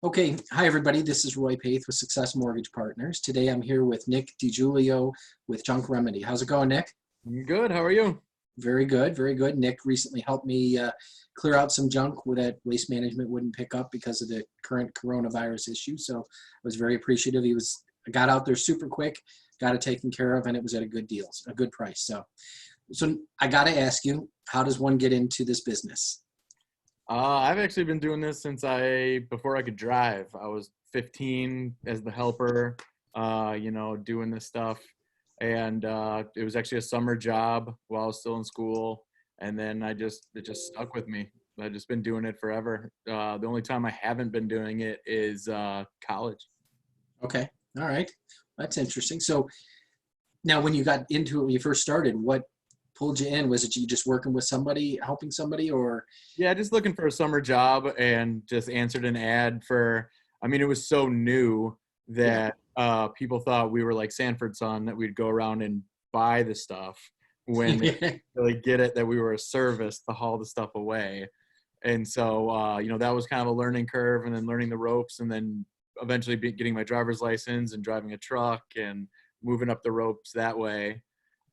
Okay, hi everybody. This is Roy Paith with Success Mortgage Partners. Today I'm here with Nick DeGiulio with Junk Remedy. How's it going, Nick? Good. How are you? Very good, very good. Nick recently helped me clear out some junk that Waste Management wouldn't pick up because of the current coronavirus issue. So I was very appreciative. Got out there super quick, got it taken care of, and it was at a good deal, a good price. So I got to ask you, how does one get into this business? I've actually been doing this since before I could drive. I was 15 as the helper, doing this stuff. And it was actually a summer job while I was still in school. And then it just stuck with me. I've just been doing it forever. The only time I haven't been doing it is college. Okay, all right, that's interesting. So now, when you got into it, when you first started, what pulled you in? Was it you just working with somebody, helping somebody, or? Yeah, just looking for a summer job and just answered an ad it was so new Yeah. that people thought we were like Sanford Son, that we'd go around and buy the stuff when they didn't really get it, that we were a service to haul the stuff away. And so, that was kind of a learning curve, and then learning the ropes, and then eventually getting my driver's license and driving a truck and moving up the ropes that way.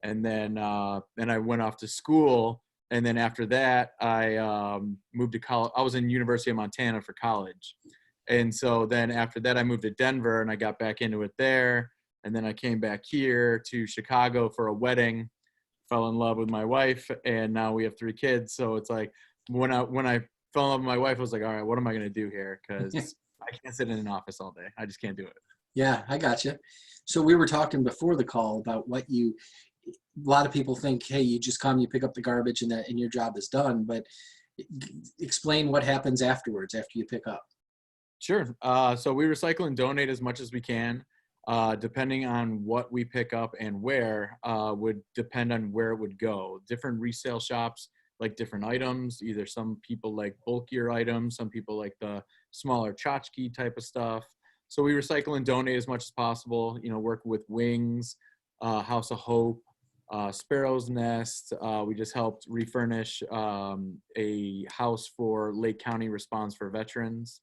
And then I went off to school, and then after that I moved to college. I was in University of Montana for college, and so then after that I moved to Denver, and I got back into it there. And then I came back here to Chicago for a wedding, fell in love with my wife, and now we have 3 kids. So it's like when I fell in love with my wife, I was like, all right, what am I going to do here? Because I can't sit in an office all day. I just can't do it. Yeah, I got you. So we were talking before the call about a lot of people think, hey, you just come, you pick up the garbage, and your job is done. But explain what happens afterwards after you pick up. Sure. So we recycle and donate as much as we can. Depending on what we pick up and where, would depend on where it would go. Different resale shops like different items. Either some people like bulkier items, some people like the smaller tchotchke type of stuff. So we recycle and donate as much as possible. Work with Wings, House of Hope, Sparrow's Nest. We just helped refurnish a house for Lake County Response for Veterans.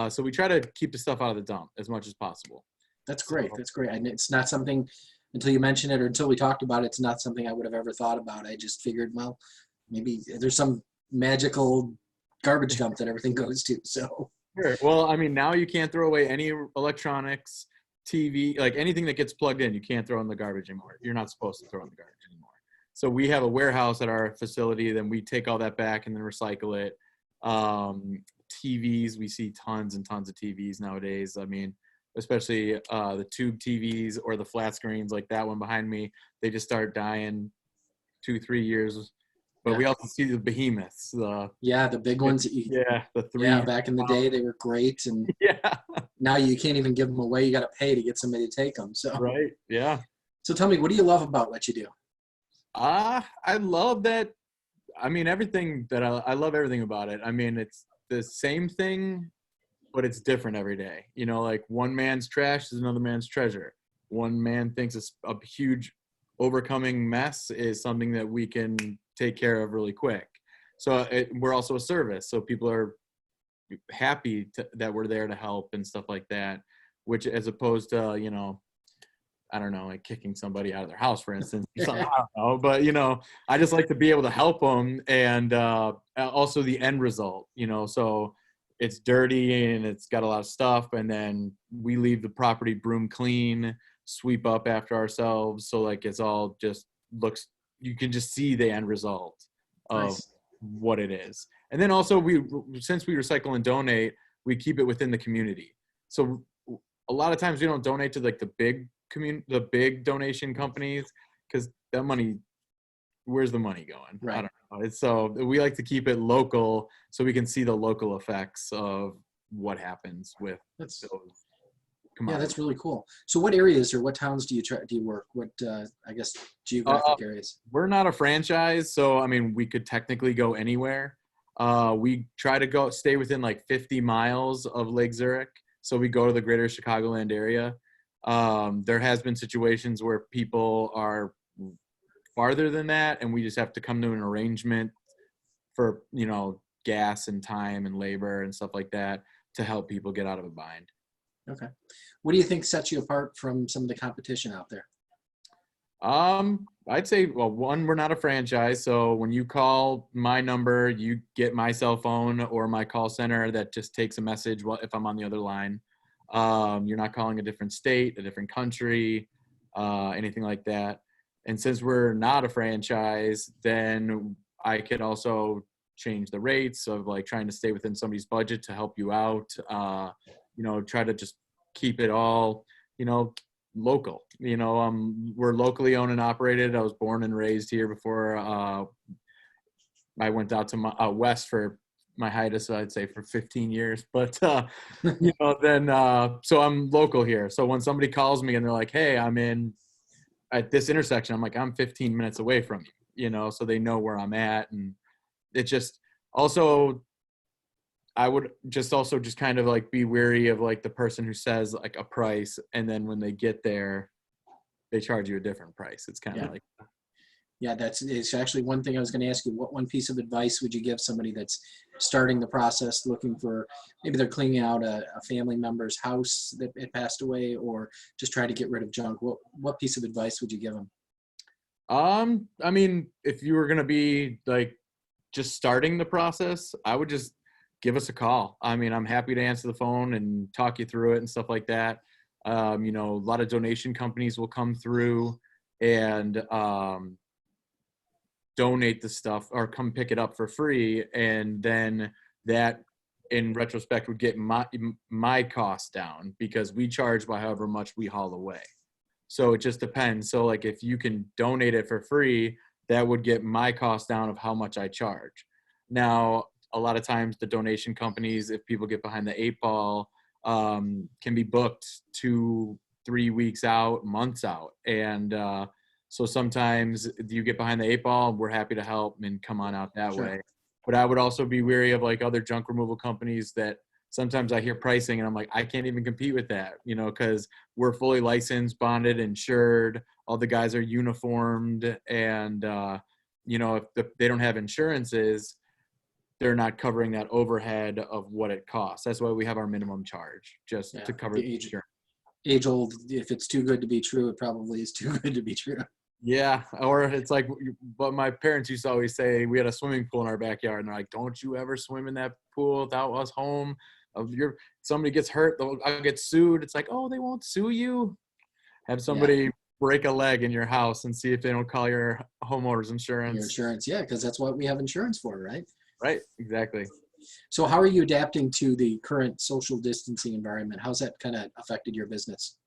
So we try to keep the stuff out of the dump as much as possible. That's So great. That's great. And it's not something, until you mentioned it or until we talked about it, it's not something I would have ever thought about. I just figured, well, maybe there's some magical garbage dump that everything goes to. So sure. Well, now you can't throw away any electronics, TV, like anything that gets plugged in, you can't throw in the garbage anymore. You're not supposed to throw in the garbage anymore. So we have a warehouse at our facility, then we take all that back and then recycle it. TVs, we see tons and tons of TVs nowadays. Especially the tube TVs or the flat screens like that one behind me, they just start dying 2-3 years. But yeah, we also see the behemoths. yeah, the big ones. The Yeah, three. back in the day they were great, and Yeah. now you can't even give them away. You got to pay to get somebody to take them. So, Right. Yeah. so tell me, what do you love about what you do? I love that. Everything that I love everything about it. It's the same thing, but it's different every day. Like one man's trash is another man's treasure. One man thinks it's a huge overcoming mess is something that we can take care of really quick. So we're also a service. So people are happy that we're there to help and stuff like that, which as opposed to, I don't know, like kicking somebody out of their house, for instance. I don't know, but I just like to be able to help them, and also the end result. So it's dirty and it's got a lot of stuff, and then we leave the property broom clean, sweep up after ourselves. So like it's all just looks. You can just see the end result of Nice. what it is, and then also since we recycle and donate, we keep it within the community. So a lot of times we don't donate to like the big donation companies, because that money, where's the money going? I Right. don't know. So we like to keep it local so we can see the local effects of what happens with That's those Yeah, commodities. that's really cool. So, what areas or what towns do you work? What I guess Uh, geographic areas? we're not a franchise, so we could technically go anywhere. We try to stay within like 50 miles of Lake Zurich, so we go to the greater Chicagoland area. There has been situations where people are farther than that, and we just have to come to an arrangement for gas and time and labor and stuff like that. to help people get out of a bind. Okay. What do you think sets you apart from some of the competition out there? I'd say, well, one, we're not a franchise. So when you call my number, you get my cell phone or my call center that just takes a message if I'm on the other line. You're not calling a different state, a different country, anything like that. And since we're not a franchise, then I could also change the rates of like trying to stay within somebody's budget to help you out. Try to just keep it all, local. We're locally owned and operated. I was born and raised here before I went out to west for my hiatus, I'd say for 15 years. But then so I'm local here. So when somebody calls me and they're like, "Hey, I'm in at this intersection," I'm like, "I'm 15 minutes away from you," so they know where I'm at. And it just also, I would just also just kind of like be wary of like the person who says like a price, and then when they get there, they charge you a different price. It's kind of like, yeah, it's actually one thing I was going to ask you. What one piece of advice would you give somebody that's starting the process, looking for, maybe they're cleaning out a family member's house that it passed away, or just trying to get rid of junk? What piece of advice would you give them? I mean, if you were going to be like just starting the process, I would just give us a call. I mean, I'm happy to answer the phone and talk you through it and stuff like that. A lot of donation companies will come through and donate the stuff or come pick it up for free. And then that in retrospect would get my cost down because we charge by however much we haul away. So it just depends. So like if you can donate it for free, that would get my cost down of how much I charge. Now, a lot of times the donation companies, if people get behind the 8 ball, can be booked 2-3 weeks out, months out. And so sometimes you get behind the 8 ball, we're happy to help and come on out that way. But I would also be wary of like other junk removal companies that sometimes I hear pricing and I'm like, I can't even compete with that, because we're fully licensed, bonded, insured. All the guys are uniformed. And, if they don't have insurances, they're not covering that overhead of what it costs. That's why we have our minimum charge, just to cover the insurance. Age old, if it's too good to be true, it probably is too good to be true. Yeah, or it's like, but my parents used to always say, we had a swimming pool in our backyard, and they're like, "Don't you ever swim in that pool without us home. Somebody gets hurt, I'll get sued." It's like, oh, they won't sue you. Have somebody break a leg in your house and see if they don't call your homeowner's insurance. Your insurance, yeah, because that's what we have insurance for, right? Right, exactly. So how are you adapting to the current social distancing environment? How's that kind of affected your business?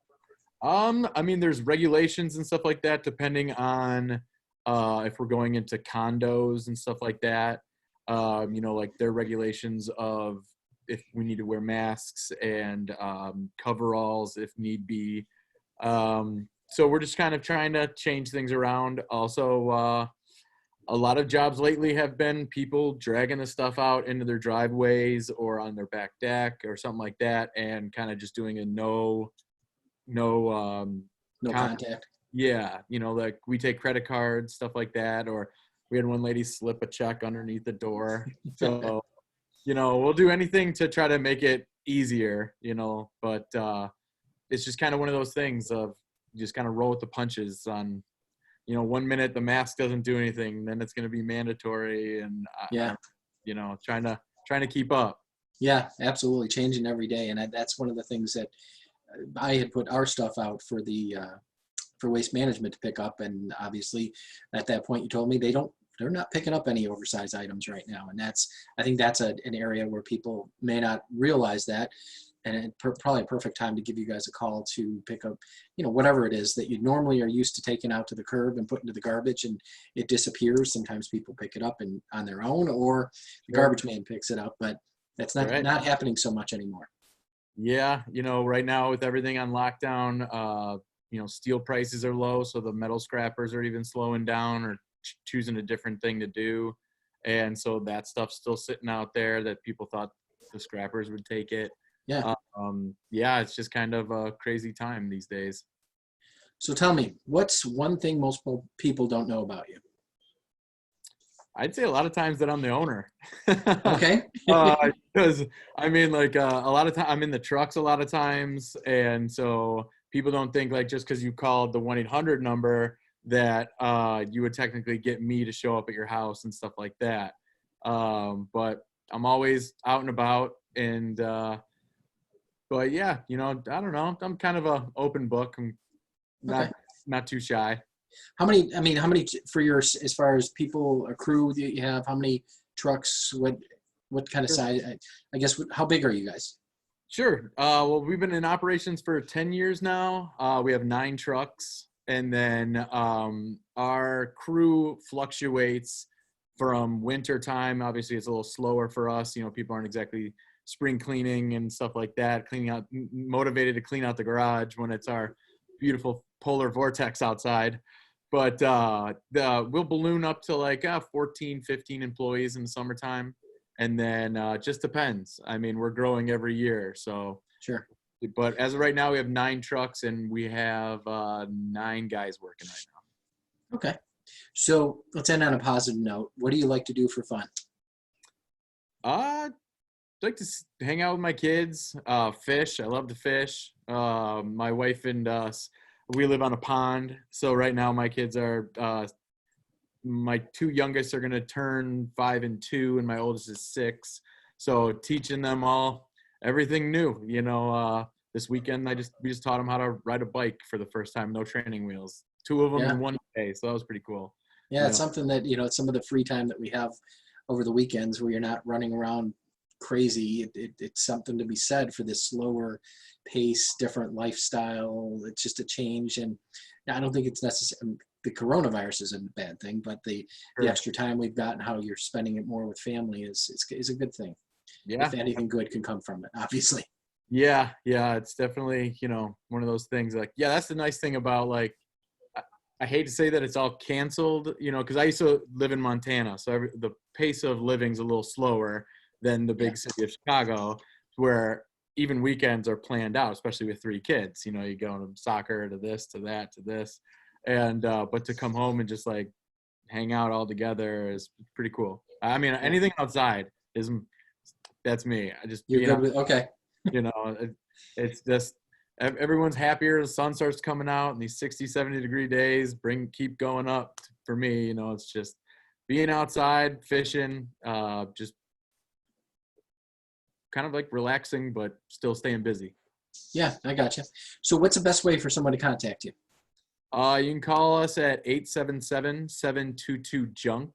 I mean, there's regulations and stuff like that, depending on if we're going into condos and stuff like that. Like their regulations of if we need to wear masks and coveralls if need be. So we're just kind of trying to change things around. Also, a lot of jobs lately have been people dragging the stuff out into their driveways or on their back deck or something like that, and kind of just doing a no contact. Yeah, like we take credit cards, stuff like that, or we had one lady slip a check underneath the door. So, we'll do anything to try to make it easier, but it's just kind of one of those things of you just kind of roll with the punches on, 1 minute the mask doesn't do anything, then it's going to be mandatory, and trying to keep up. Yeah, absolutely, changing every day, and that's one of the things that I had put our stuff out for for waste management to pick up, and obviously at that point you told me they're not picking up any oversized items right now, and I think that's an area where people may not realize that, and it's probably a perfect time to give you guys a call to pick up, whatever it is that you normally are used to taking out to the curb and putting to the garbage, and it disappears. Sometimes people pick it up and on their own, or the garbage man picks it up, but that's not happening so much anymore. Yeah, right now with everything on lockdown, steel prices are low, so the metal scrappers are even slowing down or choosing a different thing to do. And so that stuff's still sitting out there that people thought the scrappers would take it. Yeah. It's just kind of a crazy time these days. So tell me, what's one thing most people don't know about you? I'd say a lot of times that I'm the owner. Okay. Because I mean, like a lot of time I'm in the trucks a lot of times, and so people don't think like just because you called the 1-800 number that you would technically get me to show up at your house and stuff like that. But I'm always out and about, and but yeah, you know, I don't know. I'm kind of a open book. I'm Okay. not too shy. How many, I mean, how many for your, as far as people, a crew that you have, how many trucks, what kind of size, I guess, how big are you guys? Sure. Well, we've been in operations for 10 years now. We have 9 trucks, and then our crew fluctuates from winter time. Obviously, it's a little slower for us. You know, people aren't exactly spring cleaning and stuff like that, cleaning out, motivated to clean out the garage when it's our beautiful polar vortex outside. But we'll balloon up to like 14, 15 employees in the summertime. And then just depends. I mean, we're growing every year. So, Sure. but as of right now, we have 9 trucks and we have 9 guys working right Okay. So let's end on a positive note. What do you like to do for fun? now. I like to hang out with my kids, fish. I love to fish. My wife and us, we live on a pond. So right now my kids are, my 2 youngest are going to turn 5 and 2, and my oldest is 6. So teaching them all everything new, you know, this weekend we just taught them how to ride a bike for the first time, no training wheels, 2 of them Yeah. in one day. So that was pretty cool. Yeah, You it's know, something that, it's some of the free time that we have over the weekends where you're not running around crazy. It's something to be said for this slower pace, different lifestyle. It's just a change. And I don't think it's necessary. The coronavirus is a bad thing, but the sure. extra time we've got and how you're spending it more with family is a good thing. Yeah. If anything good can come from it, obviously. Yeah. Yeah. It's definitely, you know, one of those things like, yeah, that's the nice thing about like, I hate to say that it's all canceled, you know, because I used to live in Montana. So the pace of living's a little slower than the Yeah. big city of Chicago, where even weekends are planned out, especially with 3 kids. You know, you go to soccer, to this, to that, to this. And, but to come home and just like hang out all together is pretty cool. I mean, Yeah. anything outside that's me. I just You're being good out, with, okay. you know, it's just, everyone's happier. The sun starts coming out and these 60, 70-degree days keep going up for me. You know, it's just being outside, fishing, just kind of like relaxing, but still staying busy. Yeah, I got you. So what's the best way for someone to contact you? You can call us at 877-722-JUNK,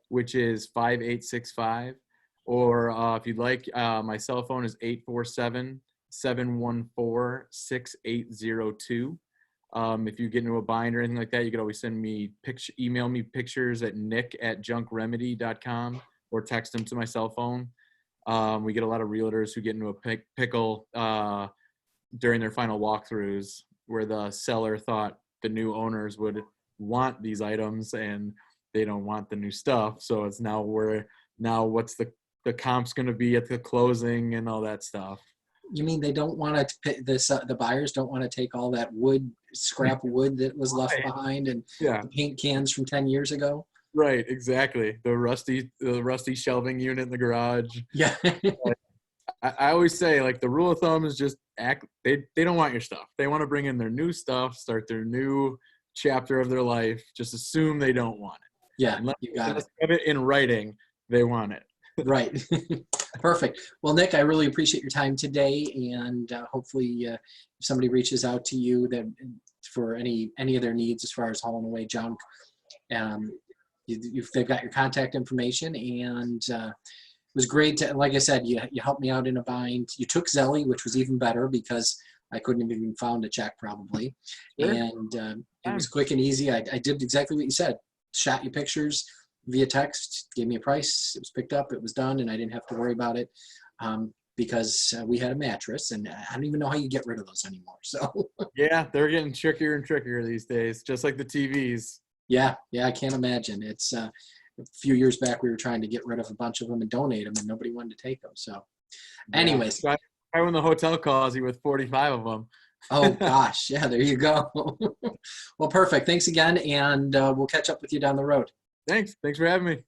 which is 5865. Or if you'd like, my cell phone is 847-714-6802. If you get into a bind or anything like that, you could always email me pictures at nick@junkremedy.com or text them to my cell phone. We get a lot of realtors who get into a pickle during their final walkthroughs where the seller thought the new owners would want these items and they don't want the new stuff. So it's now what's the comp's going to be at the closing and all that stuff. You mean they don't want to the buyers don't want to take all that scrap wood that was left Right. behind and Yeah. the paint cans from 10 years ago? Right, exactly. The rusty shelving unit in the garage. Yeah. I always say, like, the rule of thumb is just they don't want your stuff. They want to bring in their new stuff, start their new chapter of their life. Just assume they don't want it. Yeah, Unless you got it. have it in writing, they want it. Right. Perfect. Well, Nick, I really appreciate your time today, and hopefully if somebody reaches out to you that for any of their needs as far as hauling away junk, they've got your contact information, and it was great. Like I said, you helped me out in a bind. You took Zelly, which was even better because I couldn't have even found a check probably. Sure. And it was quick and easy. I did exactly what you said. Shot you pictures via text, gave me a price. It was picked up. It was done, and I didn't have to worry about it because we had a mattress, and I don't even know how you get rid of those anymore. So Yeah, they're getting trickier and trickier these days, just like the TVs. yeah, I can't imagine. It's a few years back we were trying to get rid of a bunch of them and donate them, and nobody wanted to take them. So, anyways, Yeah. Try when the hotel calls you with 45 of them. oh gosh, yeah, there you go. Well, perfect. Thanks again, and we'll catch up with you down the road. Thanks for having me.